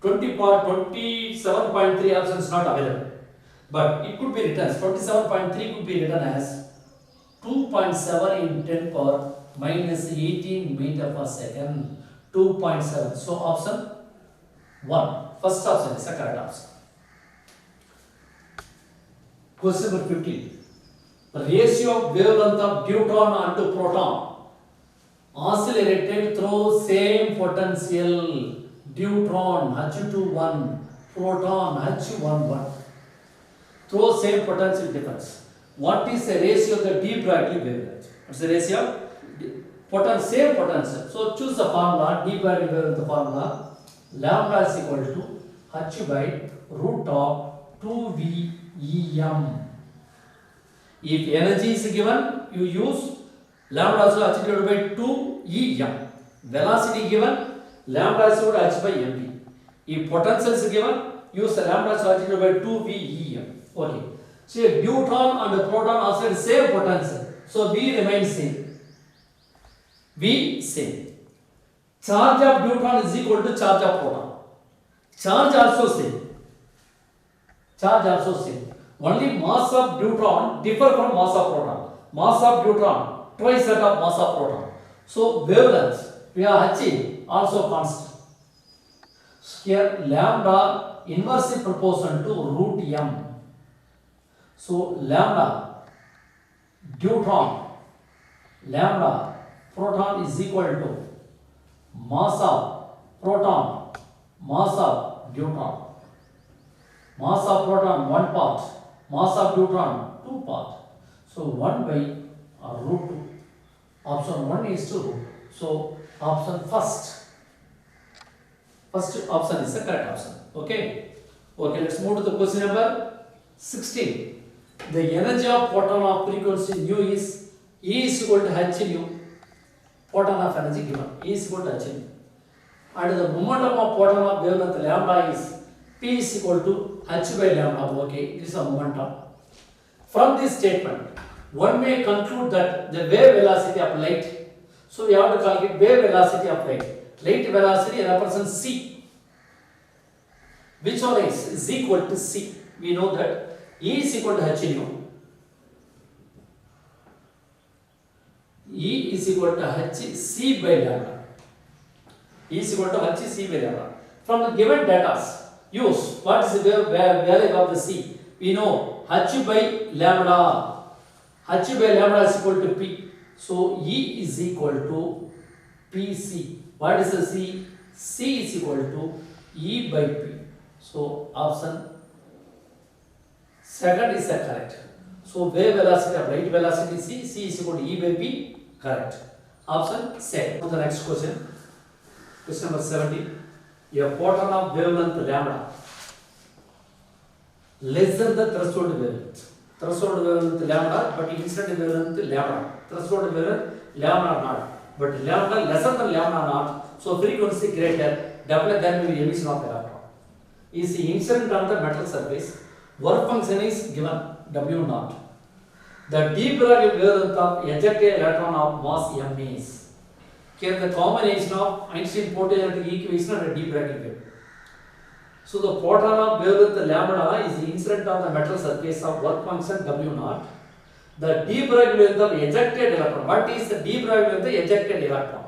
Speaker 1: 27.3 option is not available. But it could be written as 27.3 could be written as 2.7 in 10 power minus 18 meter per second. 2.7. So option 1. First option is the correct option. Question number 15. The ratio of wavelength of deuteron and proton accelerated through same potential. Deuteron H21, proton H11. Through same potential difference. What is the ratio of the de Broglie wavelength? What's the ratio? Same potential. So choose the formula, de Broglie wavelength the formula. Lambda is equal to h by root of 2Vem. If energy is given, you use lambda is h divided by 2Em. Velocity given, lambda is equal to h by mv. If potential is given, use lambda is h divided by 2Vem. Okay. So deuteron and proton also have same potential. So V remains same. V V same. Charge of neutron is equal to charge of proton. Charge also same. Charge also same. Only mass of neutron differ from mass of proton. Mass of neutron twice that of mass of proton. So wavelength we are H also constant. Here lambda inversely proportional to root m. So lambda neutron lambda proton is equal to mass of proton mass of neutron. Mass of proton 1 part, mass of neutron 2 part. So 1 by root 2. Option 1 is to root. So option first option is the correct option. Okay. Okay, let's move to the question number 16. The energy of photon of frequency nu is E is equal to h nu. Photon of energy given E is equal to h nu. And the momentum of photon of wavelength lambda is P is equal to h by lambda. Okay, this is a momentum. From this statement, one may conclude that the wave velocity of light. So we have to calculate wave velocity of light. Light velocity represents c. Which one is equal to c? We know that E is equal to h nu. E is equal to h c by lambda. E is equal to h c by lambda. From the given data, use what is the value of the c? We know h by lambda. H by lambda is equal to p. So E is equal to Pc. What is the c? C is equal to E by p. So option second is the correct. So wave velocity of light velocity c, c is equal to E by p. Correct. Option second. To the next question. Question number 17. A photon of wavelength lambda less than the threshold wavelength. Threshold wavelength lambda, but incident wavelength lambda. Threshold wavelength lambda naught, but lambda lesser than lambda naught. So frequency greater, definitely there will be emission of electron. Is the incident on the metal surface. Work function is given W naught. The de Broglie wavelength of ejected electron of mass m is. Here the combination of Einstein potential equation and de Broglie wave. So the photon of wavelength lambda is the incident on the metal surface of work function W naught. The de Broglie wavelength of ejected electron. What is the de Broglie wavelength of the ejected electron?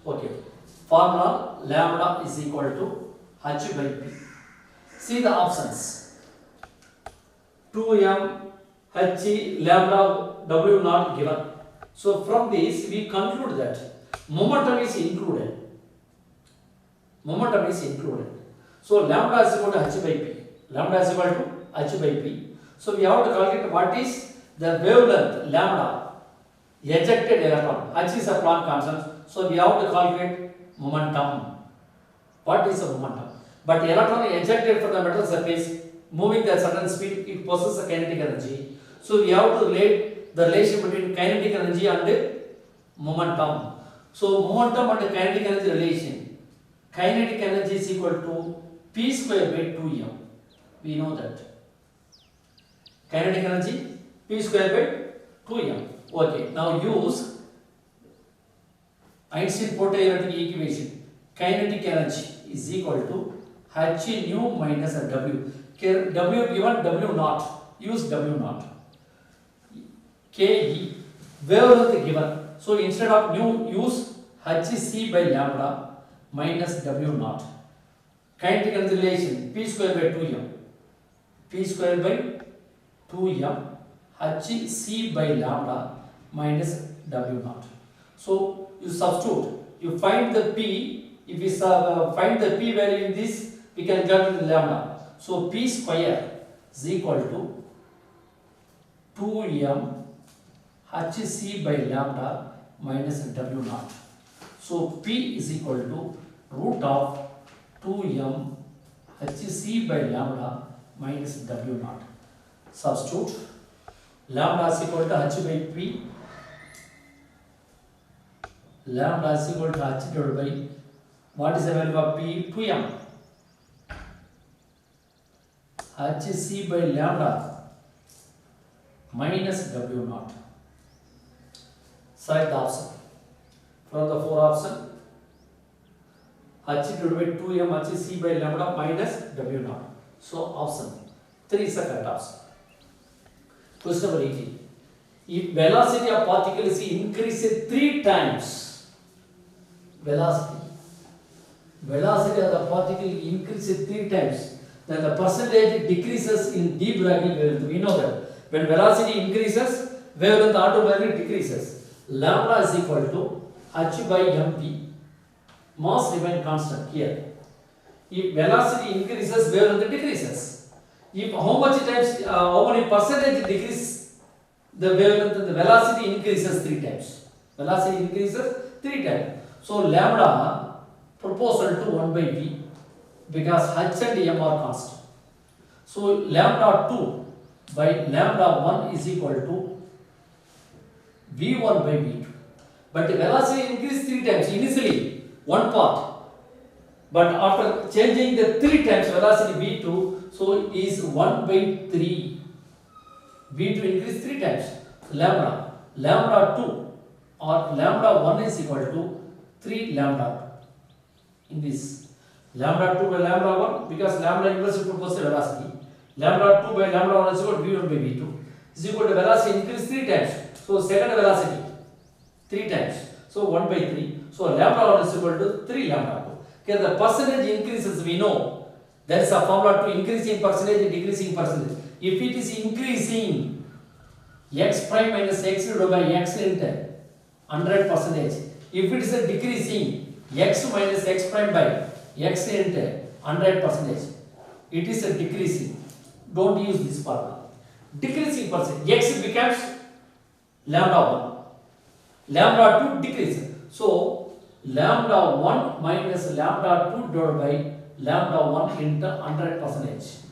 Speaker 1: Okay. Formula lambda is equal to h by p. See the options. 2m h lambda w naught given. So from this we conclude that momentum is included. Momentum is included. So lambda is equal to h by p. Lambda is equal to h by p. So we have to calculate what is the wavelength lambda ejected electron. H is a Planck constant. So we have to calculate momentum. What is the momentum? But electron ejected from the metal surface, moving at a certain speed, it possesses a kinetic energy. So we have to relate the relation between kinetic energy and momentum. So momentum and kinetic energy relation. Kinetic energy is equal to p square by 2m. We know that. Kinetic energy p square by 2m. Okay, now use Einstein potential equation. Kinetic energy is equal to h nu minus w. Here w given w naught. Use w naught. Ke wavelength given. So instead of nu, use hc by lambda minus w naught. Kinetic energy relation p square by 2m. P square by 2m hc by lambda minus w naught. So you substitute. You find the p. If we find the p value in this, we can get the lambda. So p square is equal to 2m hc by lambda minus w naught. So p is equal to root of 2m hc by lambda minus w naught. Substitute. Lambda is equal to h by p. Lambda is equal to h divided by, what is the value of p? 2m. hc by lambda minus w naught. Select the option. from the 4 option. H divided by 2m H is C by lambda minus W naught. So option 3 is the correct option. Question number 18. If velocity of particle is increased 3 times, velocity of the particle increases 3 times, then the percentage decreases in de Broglie wavelength. We know that when velocity increases, wavelength automatically decreases. Lambda is equal to h by mv. Mass remain constant here. If velocity increases, wavelength decreases. If how many percentage decrease the wavelength, the velocity increases 3 times. Velocity increases 3 times. So lambda proportional to 1 by v, because h and m are constant. So lambda 2 by lambda 1 is equal to v1 by v2. But the velocity increases 3 times initially, one part. But after changing the 3 times velocity v2, so it is 1 by 3. v2 increase 3 times. Lambda 2 or lambda 1 is equal to 3 lambda 2. In this lambda 2 by lambda 1, because lambda inversely proportional to velocity. Lambda 2 by lambda 1 is equal to v1 by v2 is equal to velocity increase 3 times. So second velocity 3 times. So 1 by 3. So lambda 1 is equal to 3 lambda 2. Okay, the percentage increases, we know there is a formula to increasing percentage and decreasing percentage. If it is increasing, x prime minus x divided by x into 100%. If it is a decreasing, x minus x prime by x into 100%. It is a decreasing. Don't use this formula. Decreasing percentage. X becomes lambda 1. Lambda 2 decreases. So lambda 1 minus lambda 2 divided by lambda 1 into 100%.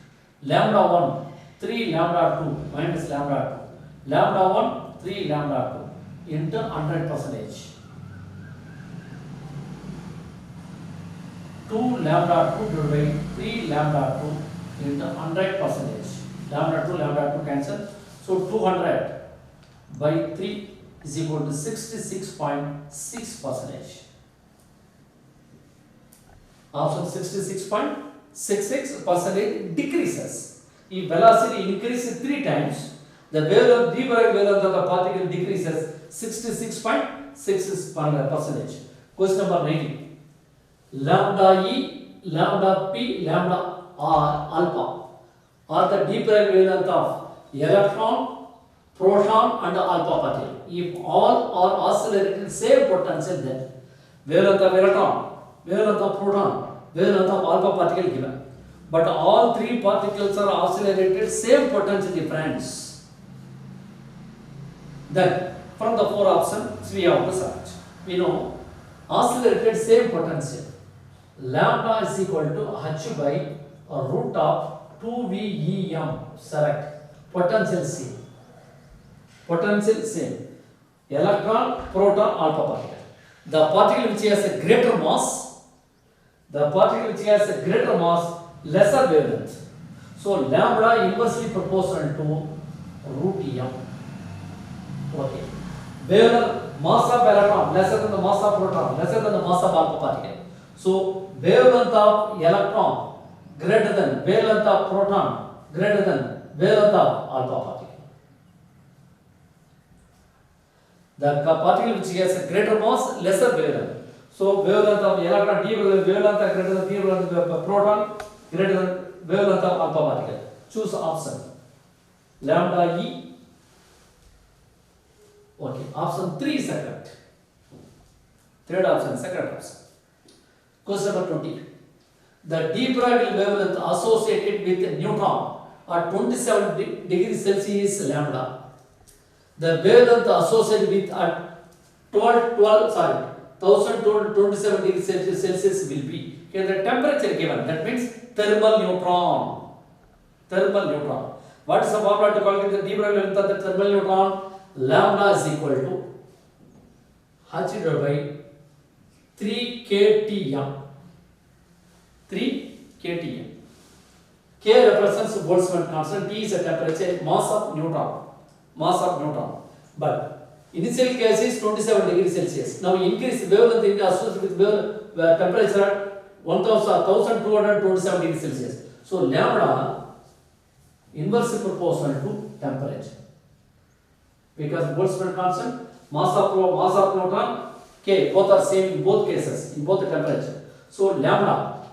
Speaker 1: Lambda 1 3 lambda 2 minus lambda 2. Lambda 1 3 lambda 2 into 100%. 2 lambda 2 divided by 3 lambda 2 into 100%. Lambda 2 cancel. So 200 by 3 is equal to 66.6%. Option 66.66% decreases. If velocity increases 3 times, the wavelength, de Broglie wavelength of the particle decreases 66.6%. Question number 19. Lambda E, lambda P, lambda R, alpha are the de Broglie wavelength of electron, proton and alpha particle. If all are oscillating same potential, then wavelength of electron, wavelength of proton, wavelength of alpha particle given. But all 3 particles are oscillated same potential difference. Then from the 4 options we have to select. We know oscillated same potential. Lambda is equal to h by root of 2VEM. Select potential same. Potential same. Electron, proton, alpha particle. The particle which has a greater mass, lesser wavelength. So lambda inversely proportional to root m. Okay. Wavelength, mass of electron lesser than the mass of proton, lesser than the mass of alpha particle. So wavelength of electron greater than wavelength of proton greater than wavelength of alpha particle. The particle which has a greater mass, lesser wavelength. So wavelength of electron, d wavelength greater than d wavelength of proton, greater than wavelength of alpha particle. Choose option. Lambda E. Okay, option 3 is correct. Third option, second option. Question number 20. The de Broglie wavelength associated with neutron at 27 degrees Celsius lambda. The wavelength associated with at 1227 degrees Celsius will be. Okay, the temperature given, that means thermal neutron. Thermal neutron. What is the formula to calculate the de Broglie wavelength of the thermal neutron? Lambda is equal to h divided by 3 kTm. 3 kTm. K represents Boltzmann constant. T is a temperature, mass of neutron. But Initial case is 27 degrees Celsius. Now increase wavelength in associated with wave temperature at 1227 degrees Celsius. So lambda inversely proportional to temperature. Because Boltzmann constant, mass of proton, K, both are same in both cases, in both the temperature. So lambda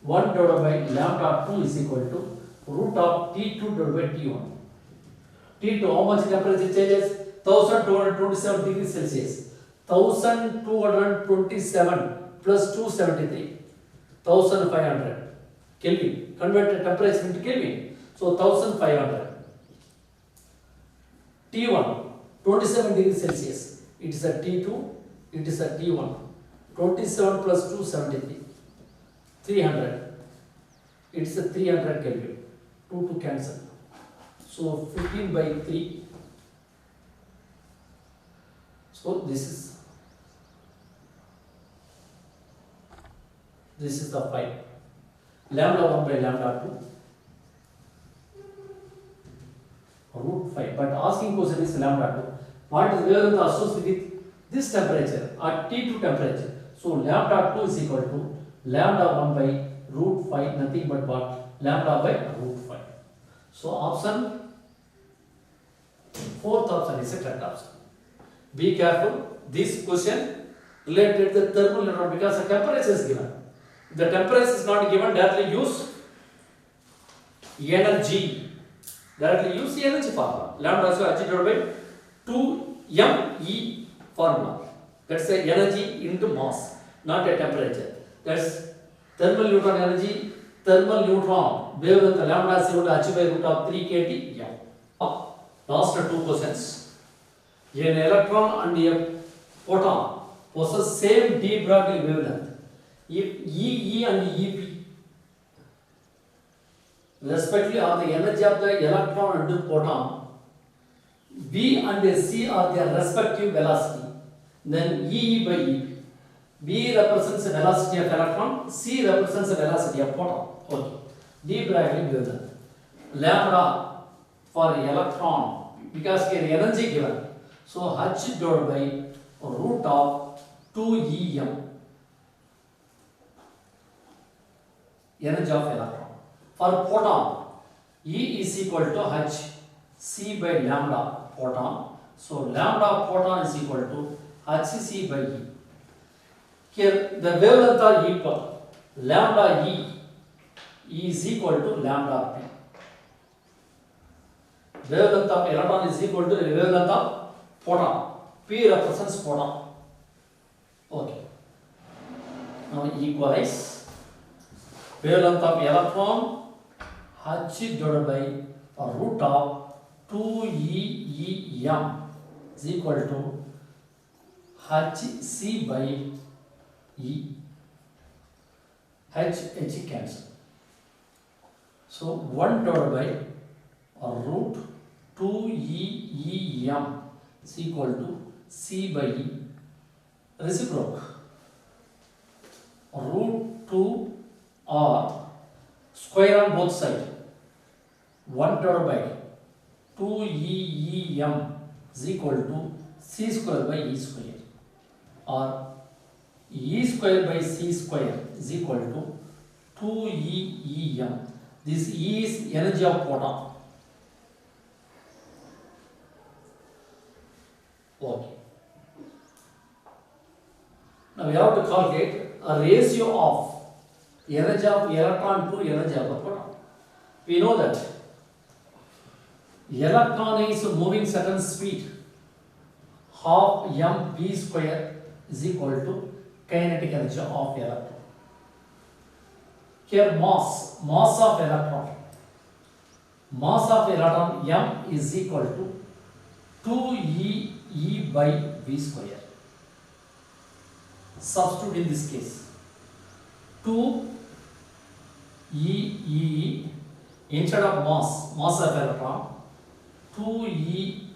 Speaker 1: 1 divided by lambda 2 is equal to root of T2 divided by T1. T2, how much temperature changes? 1227 degrees Celsius. 1227 plus 273. 1500 Kelvin. Convert the temperature into Kelvin. So 1500. T1, 27 degrees Celsius. It is a T2, it is a T1. 27 plus 273. 300. It is a 300 Kelvin. 2 to cancel. So 15 by 3. So this is the 5. Lambda 1 by lambda 2. Root 5. But asking question is lambda 2. What is wavelength associated with this temperature at T2 temperature? So lambda 2 is equal to lambda 1 by root 5, nothing but what? Lambda by root 5. So option, fourth option is a correct option. Be careful, this question related to the thermal neutron because the temperature is given. The temperature is not given, directly use energy. Directly use the energy formula. Lambda is divided by 2me formula. That's the energy into mass, not a temperature. That's thermal neutron energy, thermal neutron wavelength lambda is equal to h by root of 3 kT m. Last two questions. An electron and a photon possess same de Broglie wavelength. If E and EP respectively are the energy of the electron and the photon, B and C are their respective velocity, then E by EP. B represents the velocity of electron, C represents the velocity of photon. Okay. De Broglie wavelength. Lambda for electron, because here energy given. So H divided by root of 2em. Energy of electron. For photon, E is equal to H C by lambda photon. So lambda photon is equal to HC by E. Here the wavelength are equal. Lambda E is equal to lambda P. Wavelength of electron is equal to the wavelength of photon. P represents photon. Okay. Now equalize. Wavelength of electron H divided by root of 2em is equal to HC by E. H cancel. So 1 divided by root 2em is equal to C by E. Reciprocal. Root 2 or square on both sides. 1 divided by 2em is equal to C square by E square, or E square by C square is equal to 2em. This E is energy of photon. Okay. Now we have to calculate a ratio of energy of electron to energy of the photon. We know that electron is moving certain speed. Half mv square is equal to kinetic energy of electron. Here mass of electron. Mass of electron m is equal to 2e by v square. Substitute in this case. 2e instead of mass of electron, 2e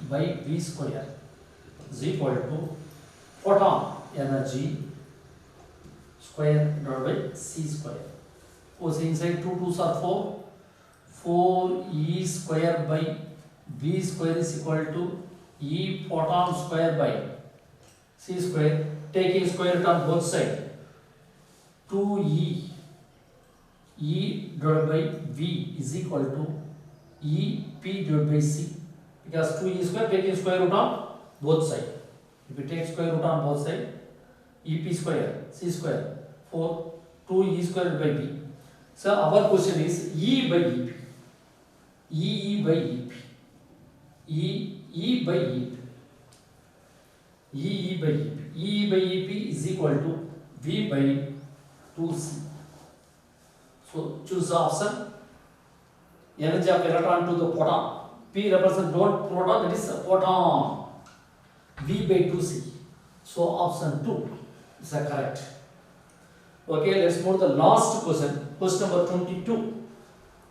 Speaker 1: by v square is equal to photon energy square divided by c square. Because inside 2 2s are 4. 4e square by v square is equal to E proton square by C square, taking square root on both sides. 2E E divided by V is equal to E P divided by C, because 2E square taking square root on both sides. If you take square root on both sides, EP square C square 4 2E square by B. So our question is E by EP. E by EP. E by EP. E by EP. E by EP is equal to V by 2C. So choose the option. Energy of electron to the proton. P represents not proton, that is proton. V by 2C. So option 2 is the correct. Okay, let's move to the last question. Question number 22.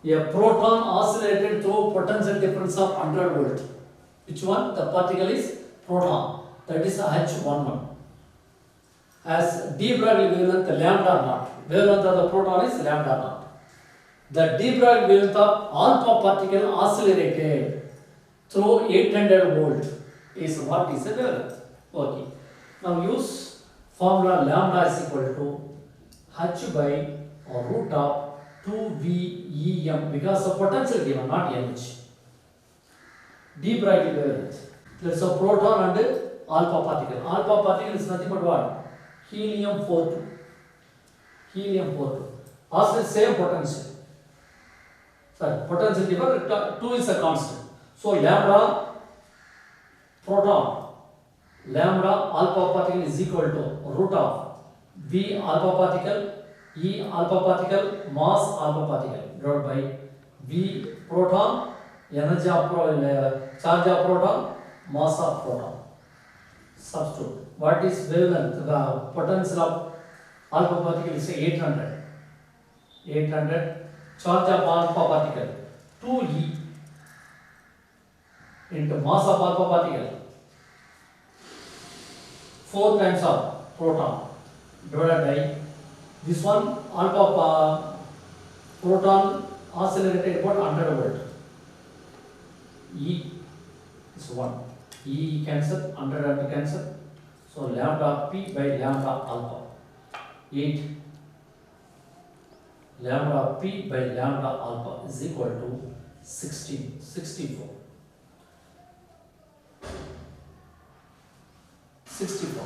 Speaker 1: A proton oscillated through potential difference of 100 volt. Which one? The particle is proton. That is H11. As de Broglie wavelength lambda naught. Wavelength of the proton is lambda naught. The de Broglie wavelength of alpha particle oscillated through 800 volt is what is the wavelength? Okay. Now use formula lambda is equal to H by root of 2VEM, because of potential given, not energy. De Broglie wavelength. That's a proton and alpha particle. Alpha particle is nothing but what? Helium-42. Helium-42. Also same potential. Sorry, potential given, 2 is a constant. So lambda proton, lambda alpha particle is equal to root of V alpha particle, E alpha particle, mass alpha particle divided by V proton, energy of charge of proton, mass of proton. Substitute. What is wavelength? The potential of alpha particle is 800. 800. Charge of alpha particle 2E into mass of alpha particle 4 times of proton divided by this one alpha proton oscillated about 100 volt. E is 1. E cancel, 100 and cancel. So lambda P by lambda alpha 8. Lambda P by lambda alpha is equal to 64. 64.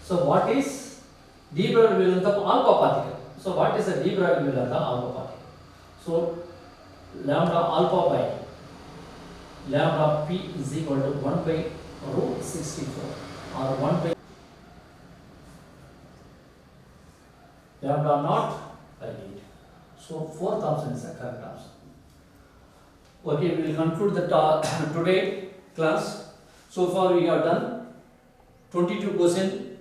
Speaker 1: So what is de Broglie wavelength of alpha particle? So what is the de Broglie wavelength of alpha particle? So lambda alpha by lambda P is equal to 1 by root 64 or 1 by lambda naught by 8. So fourth option is the correct option. Okay, we will conclude the today class. So far we have done 22 questions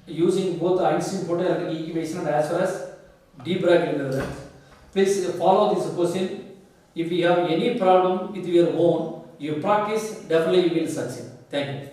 Speaker 1: using both Einstein photoelectric equation and as well as de Broglie wavelength. Please follow this question. If you have any problem with your own, you practice, definitely you will succeed. Thank you.